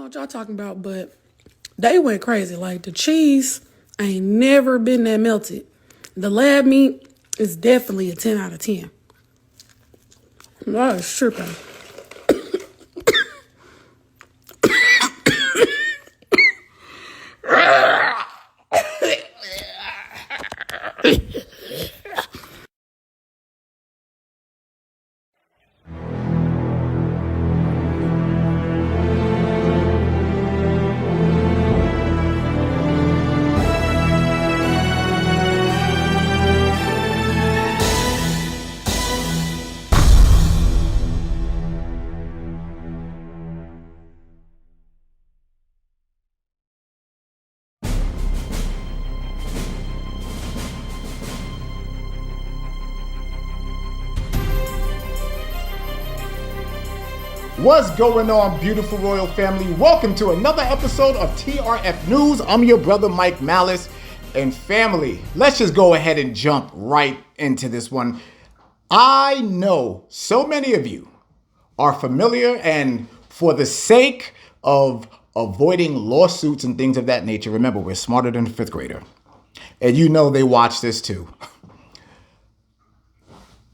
What y'all talking about, but they went crazy. Like the cheese ain't never been that melted. The lab meat is definitely a 10 out of 10. That is tripping. What's going on, beautiful royal family? Welcome to another episode of TRF News. I'm your brother Mike Maliss. And family, let's just go ahead and jump right into this one. I know so many of you are familiar, and for the sake of avoiding lawsuits and things of that nature, remember, we're smarter than a fifth grader. And you know they watch this too.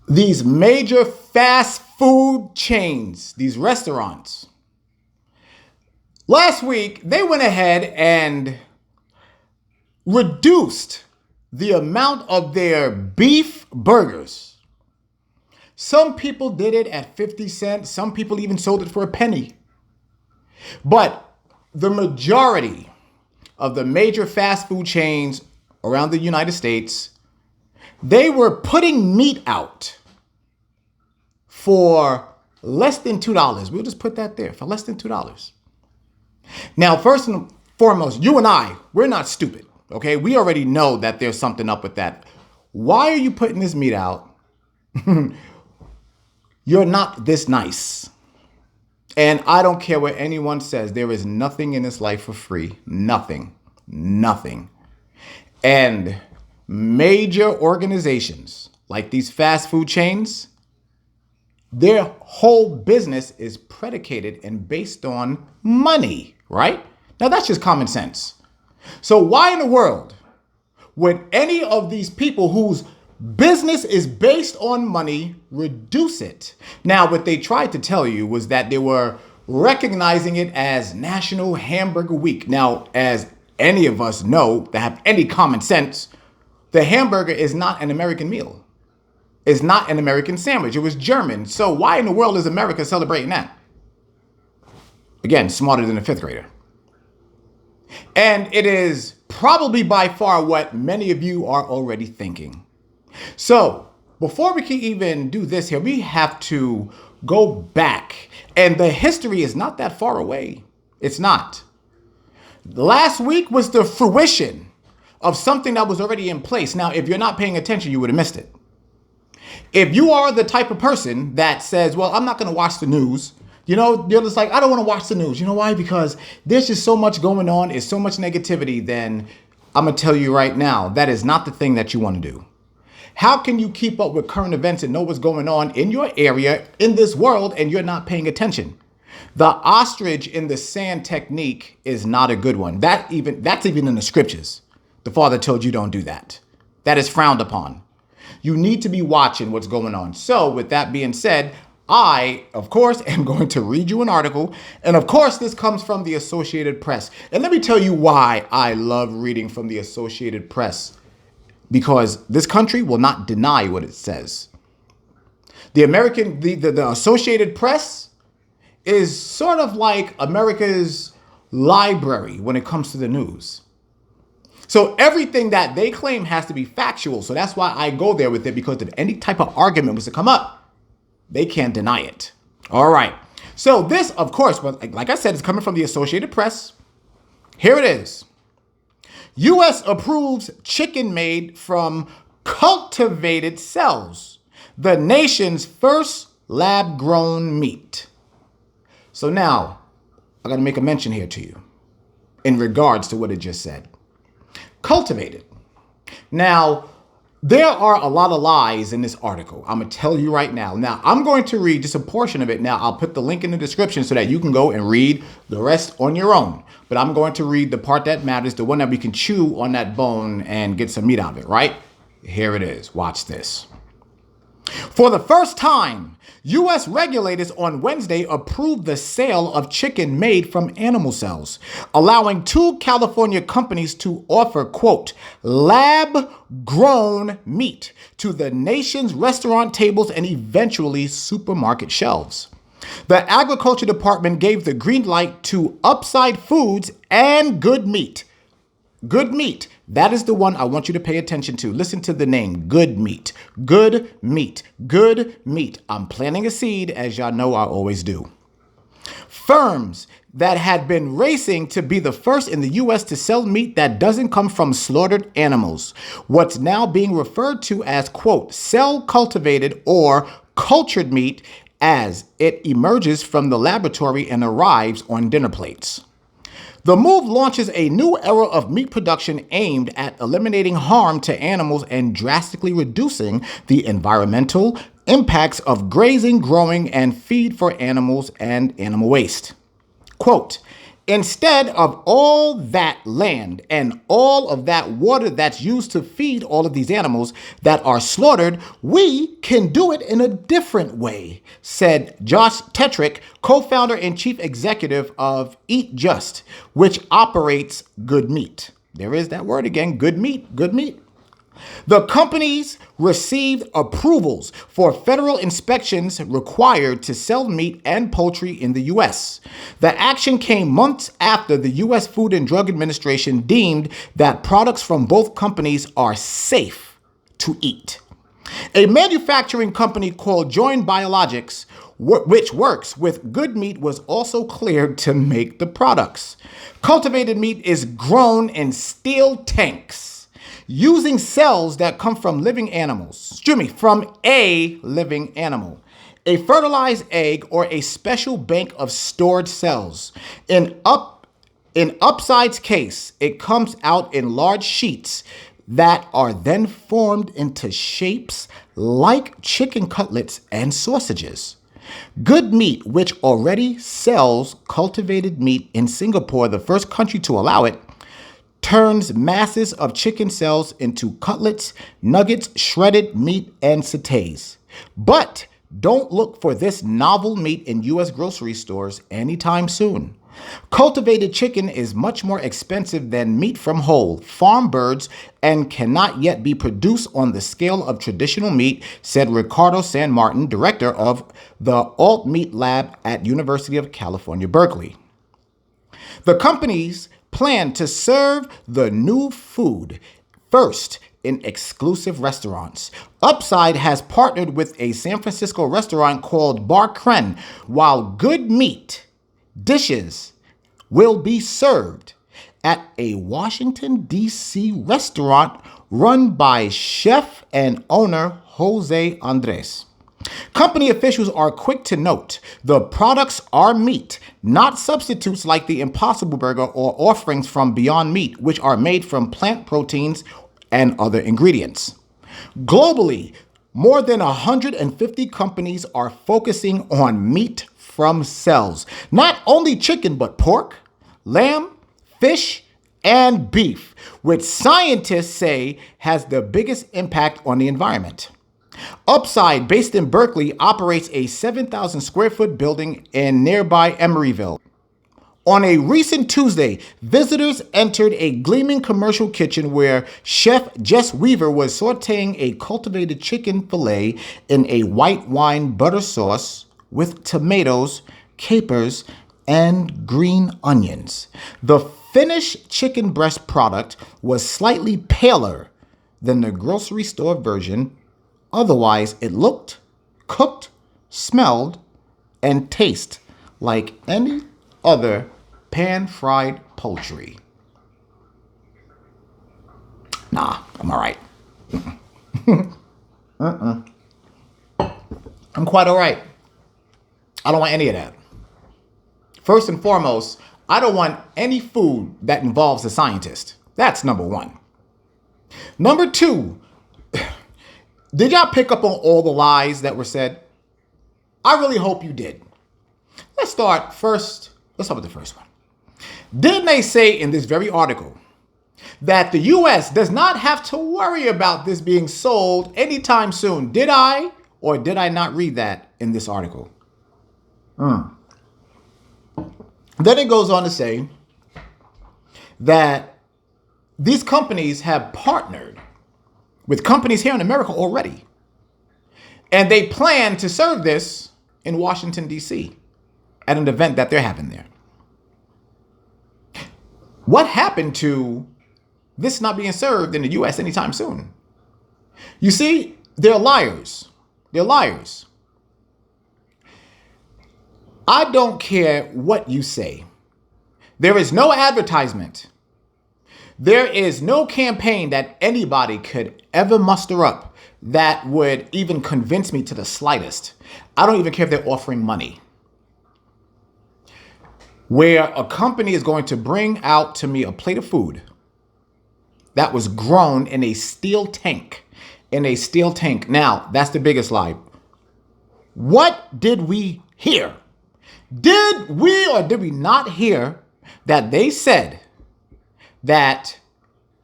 These major fast food chains, these restaurants, last week they went ahead and reduced the amount of their beef burgers. Some people did it at 50 cents. Some people even sold it for a penny. But the majority of the major fast food chains around the United States, they were putting meat out for less than $2. We'll just put that there, for less than $2. Now, first and foremost, you and I, we're not stupid, okay? We already know that there's something up with that. Why are you putting this meat out? You're not this nice. And I don't care what anyone says. There is nothing in this life for free. Nothing. And major organizations like these fast food chains, their whole business is predicated and based on money, right? Now that's just common sense. So why in the world would any of these people whose business is based on money reduce it? Now, what they tried to tell you was that they were recognizing it as National Hamburger Week. Now, as any of us know that have any common sense, the hamburger is not an American meal. It's not an American sandwich. It was German. So why in the world is America celebrating that? Again, smarter than a fifth grader. And it is probably by far what many of you are already thinking. So before we can even do this here, we have to go back. And the history is not that far away. It's not. Last week was the fruition of something that was already in place. Now, if you're not paying attention, you would have missed it. If you are the type of person that says, well, I'm not going to watch the news, you're just like, I don't want to watch the news. You know why? Because there's just so much going on. It's so much negativity. Then I'm going to tell you right now, that is not the thing that you want to do. How can you keep up with current events and know what's going on in your area, in this world, and you're not paying attention? The ostrich in the sand technique is not a good one. That's even in the scriptures. The Father told you don't do that. That is frowned upon. You need to be watching what's going on. So with that being said, I, of course, am going to read you an article. And of course, this comes from the Associated Press. And let me tell you why I love reading from the Associated Press. Because this country will not deny what it says. The Associated Press is sort of like America's library when it comes to the news. So everything that they claim has to be factual. So that's why I go there with it, because if any type of argument was to come up, they can't deny it. All right. So this, of course, like I said, is coming from the Associated Press. Here it is. U.S. approves chicken made from cultivated cells, the nation's first lab-grown meat. So now, I got to make a mention here to you in regards to what it just said. Cultivated. Now, There are a lot of lies in this article. I'm going to tell you right now. Now, I'm going to read just a portion of it. Now, I'll put the link in the description so that you can go and read the rest on your own. But I'm going to read the part that matters, the one that we can chew on that bone and get some meat out of it, right? Here it is. Watch this. For the first time, U.S. regulators on Wednesday approved the sale of chicken made from animal cells, allowing 2 California companies to offer, quote, lab-grown meat to the nation's restaurant tables and eventually supermarket shelves. The Agriculture Department gave the green light to Upside Foods and Good Meat. Good Meat. That is the one I want you to pay attention to. Listen to the name. Good Meat. Good Meat. Good Meat. I'm planting a seed, as y'all know I always do. Firms that had been racing to be the first in the U.S. to sell meat that doesn't come from slaughtered animals. What's now being referred to as, quote, cell-cultivated or cultured meat as it emerges from the laboratory and arrives on dinner plates. The move launches a new era of meat production aimed at eliminating harm to animals and drastically reducing the environmental impacts of grazing, growing, and feed for animals and animal waste. Quote, instead of all that land and all of that water that's used to feed all of these animals that are slaughtered, we can do it in a different way, said Josh Tetrick, co-founder and chief executive of Eat Just, which operates Good Meat. There is that word again, Good Meat, Good Meat. The companies received approvals for federal inspections required to sell meat and poultry in the U.S. The action came months after the U.S. Food and Drug Administration deemed that products from both companies are safe to eat. A manufacturing company called Joint Biologics, which works with Good Meat, was also cleared to make the products. Cultivated meat is grown in steel tanks using cells that come from living animals. From a living animal. A fertilized egg or a special bank of stored cells. In Upside's case, it comes out in large sheets that are then formed into shapes like chicken cutlets and sausages. Good Meat, which already sells cultivated meat in Singapore, the first country to allow it, turns masses of chicken cells into cutlets, nuggets, shredded meat, and sautés. But don't look for this novel meat in U.S. grocery stores anytime soon. Cultivated chicken is much more expensive than meat from whole farm birds and cannot yet be produced on the scale of traditional meat, said Ricardo San Martin, director of the Alt Meat Lab at University of California, Berkeley. The companies plan to serve the new food first in exclusive restaurants. Upside has partnered with a San Francisco restaurant called Bar Cren, while Good Meat dishes will be served at a Washington, D.C. restaurant run by chef and owner Jose Andres. Company officials are quick to note the products are meat, not substitutes like the Impossible Burger or offerings from Beyond Meat, which are made from plant proteins and other ingredients. Globally, more than 150 companies are focusing on meat from cells. Not only chicken, but pork, lamb, fish, and beef, which scientists say has the biggest impact on the environment. Upside, based in Berkeley, operates a 7,000 square foot building in nearby Emeryville. On a recent Tuesday, visitors entered a gleaming commercial kitchen where Chef Jess Weaver was sauteing a cultivated chicken fillet in a white wine butter sauce with tomatoes, capers, and green onions. The finished chicken breast product was slightly paler than the grocery store version. Otherwise, it looked, cooked, smelled, and tasted like any other pan-fried poultry. Nah, I'm all right. I'm quite all right. I don't want any of that. First and foremost, I don't want any food that involves a scientist. That's number one. Number two, Did y'all pick up on all the lies that were said? I really hope you did. Let's start with the first one. Didn't they say in this very article that the U.S. does not have to worry about this being sold anytime soon? Did I or did I not read that in this article? Then it goes on to say that these companies have partnered with companies here in America already. And they plan to serve this in Washington, D.C. at an event that they're having there. What happened to this not being served in the U.S. anytime soon? You see, they're liars. They're liars. I don't care what you say. There is no advertisement. There is no campaign that anybody could ever muster up that would even convince me to the slightest. I don't even care if they're offering money, where a company is going to bring out to me a plate of food that was grown in a steel tank. In a steel tank. Now, that's the biggest lie. What did we hear? Did we or did we not hear that they said that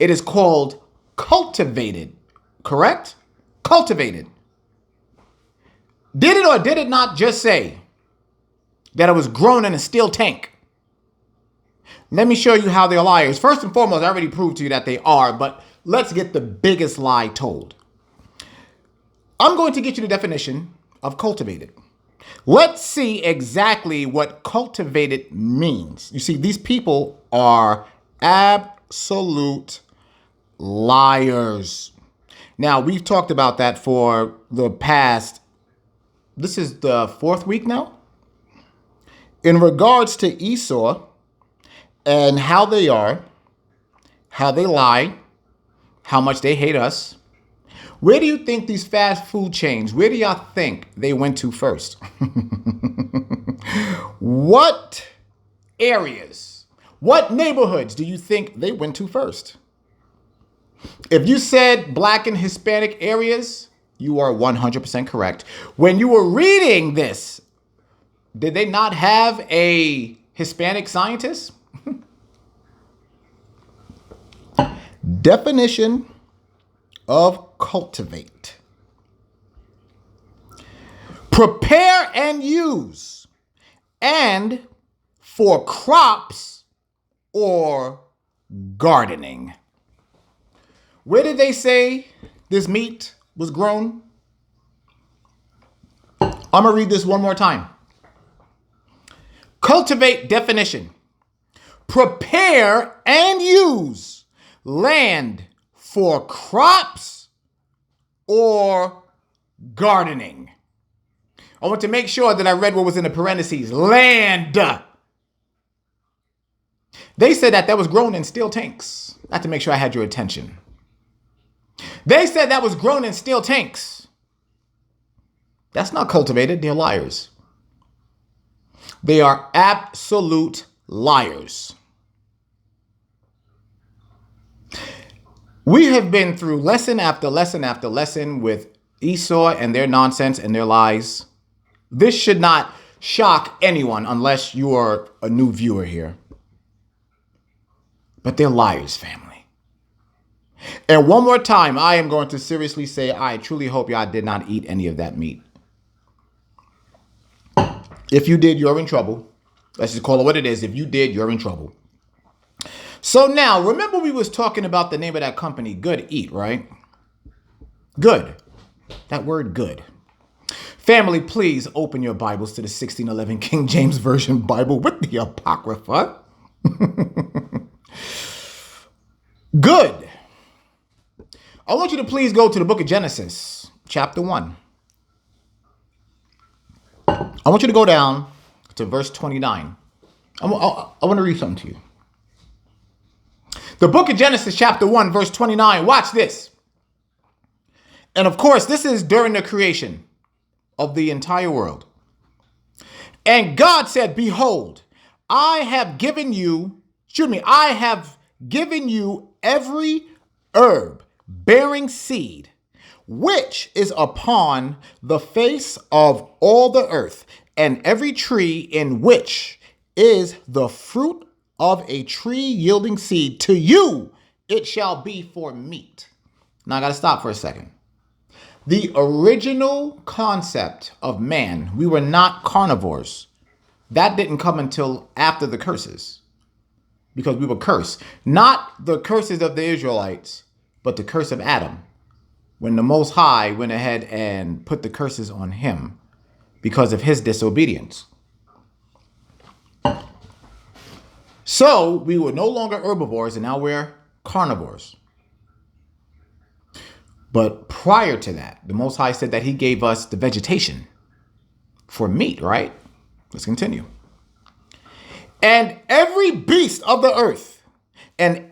it is called cultivated? Correct? Cultivated. Did it or did it not just say that it was grown in a steel tank? Let me show you how they're liars. First and foremost, I already proved to you that they are, but let's get the biggest lie told. I'm going to get you the definition of cultivated. Let's see exactly what cultivated means. You see, these people are absolute liars. Now, we've talked about that for the past, this is the 4th week now. In regards to Esau and how they are, how they lie, how much they hate us. Where do you think these fast food chains, where do y'all think they went to first? What areas, what neighborhoods do you think they went to first? If you said Black and Hispanic areas, you are 100% correct. When you were reading this, did they not have a Hispanic scientist? Definition of cultivate. Prepare and use, and for crops or gardening. Where did they say this meat was grown? I'm going to read this one more time. Cultivate definition. Prepare and use land for crops or gardening. I want to make sure that I read what was in the parentheses. Land. They said that was grown in steel tanks. I have to make sure I had your attention. They said that was grown in steel tanks. That's not cultivated. They're liars. They are absolute liars. We have been through lesson after lesson after lesson with Esau and their nonsense and their lies. This should not shock anyone unless you are a new viewer here. But they're liars, family. And one more time, I am going to seriously say, I truly hope y'all did not eat any of that meat. If you did, you're in trouble. Let's just call it what it is. If you did, you're in trouble. So now, remember we was talking about the name of that company, Good Eat, right? Good. That word good. Family, please open your Bibles to the 1611 King James Version Bible with the Apocrypha. Good. I want you to please go to the book of Genesis, chapter 1. I want you to go down to verse 29. I want to read something to you. The book of Genesis, chapter 1, verse 29. Watch this. And of course, this is during the creation of the entire world. And God said, behold, I have given you every herb bearing seed, which is upon the face of all the earth, and every tree in which is the fruit of a tree yielding seed, to you it shall be for meat. Now I got to stop for a second. The original concept of man, we were not carnivores. That didn't come until after the curses, because we were cursed. Not the curses of the Israelites, but the curse of Adam, when the Most High went ahead and put the curses on him because of his disobedience. So we were no longer herbivores, and now we're carnivores. But prior to that, the Most High said that he gave us the vegetation for meat, right? Let's continue. And every beast of the earth, and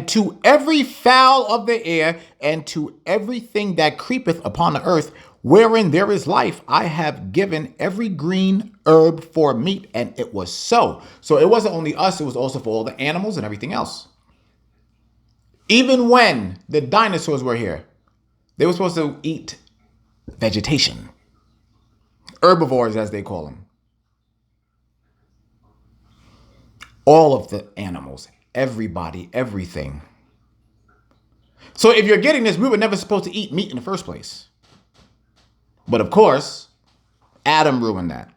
to every fowl of the air, and to everything that creepeth upon the earth, wherein there is life, I have given every green herb for meat. And it was so. So it wasn't only us, it was also for all the animals and everything else. Even when the dinosaurs were here, they were supposed to eat vegetation. Herbivores, as they call them. All of the animals, everybody, everything. So if you're getting this, we were never supposed to eat meat in the first place. But of course, Adam ruined that.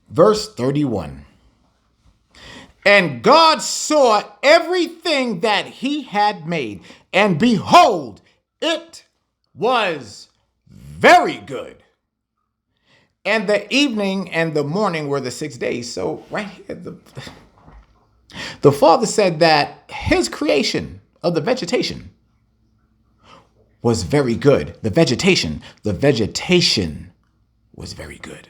Verse 31. And God saw everything that he had made, and behold, it was very good. And the evening and the morning were the 6 days. So right here, the Father said that his creation of the vegetation was very good. The vegetation was very good.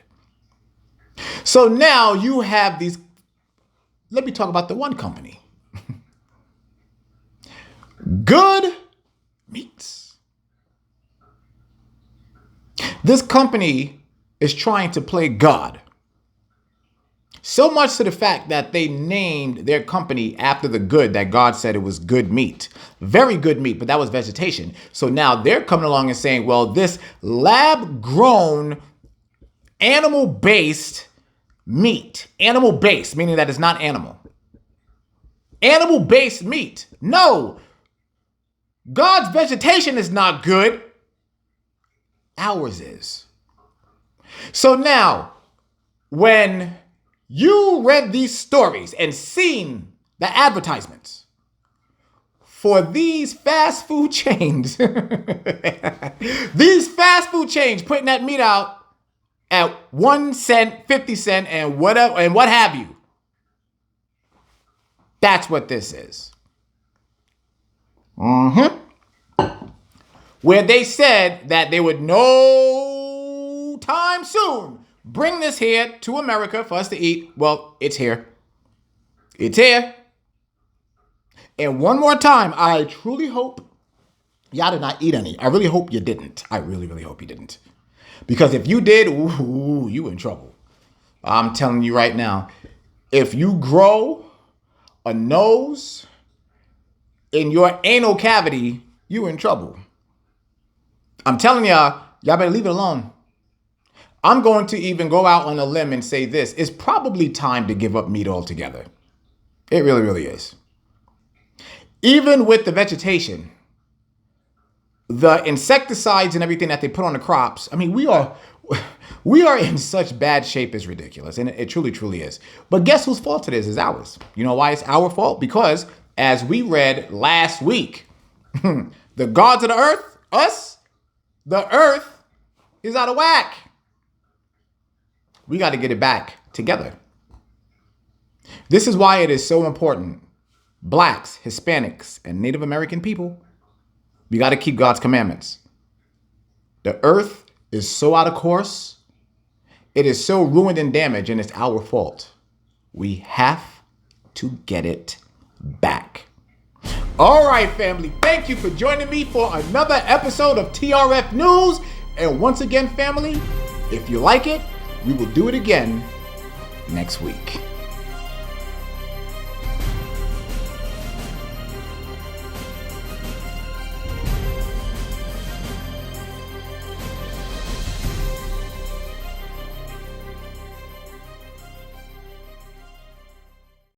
So now you have these. Let me talk about the one company. Good Meats. This company is trying to play God. So much to the fact that they named their company after the good that God said it was good meat. Very good meat, but that was vegetation. So now they're coming along and saying, well, this lab-grown, animal-based meat. Animal-based, meaning that it's not animal. Animal-based meat. No. God's vegetation is not good. Ours is. So now, when you read these stories and seen the advertisements for these fast food chains, these fast food chains putting that meat out at 1 cent, 50 cent, and whatever, and what have you. That's what this is. Where they said that they would no time soon bring this here to America for us to eat. Well, it's here. It's here. And one more time, I truly hope y'all did not eat any. I really hope you didn't. I really, really hope you didn't. Because if you did, ooh, you in trouble. I'm telling you right now, if you grow a nose in your anal cavity, you in trouble. I'm telling y'all better leave it alone. I'm going to even go out on a limb and say this. It's probably time to give up meat altogether. It really, really is. Even with the vegetation, the insecticides and everything that they put on the crops, I mean, we are in such bad shape, it's ridiculous. And it truly, truly is. But guess whose fault it is? It's ours. You know why it's our fault? Because as we read last week, the gods of the earth, us, the earth is out of whack. We got to get it back together. This is why it is so important. Blacks, Hispanics, and Native American people, we got to keep God's commandments. The earth is so out of course. It is so ruined and damaged, and it's our fault. We have to get it back. All right, family. Thank you for joining me for another episode of TRF News. And once again, family, if you like it, we will do it again next week.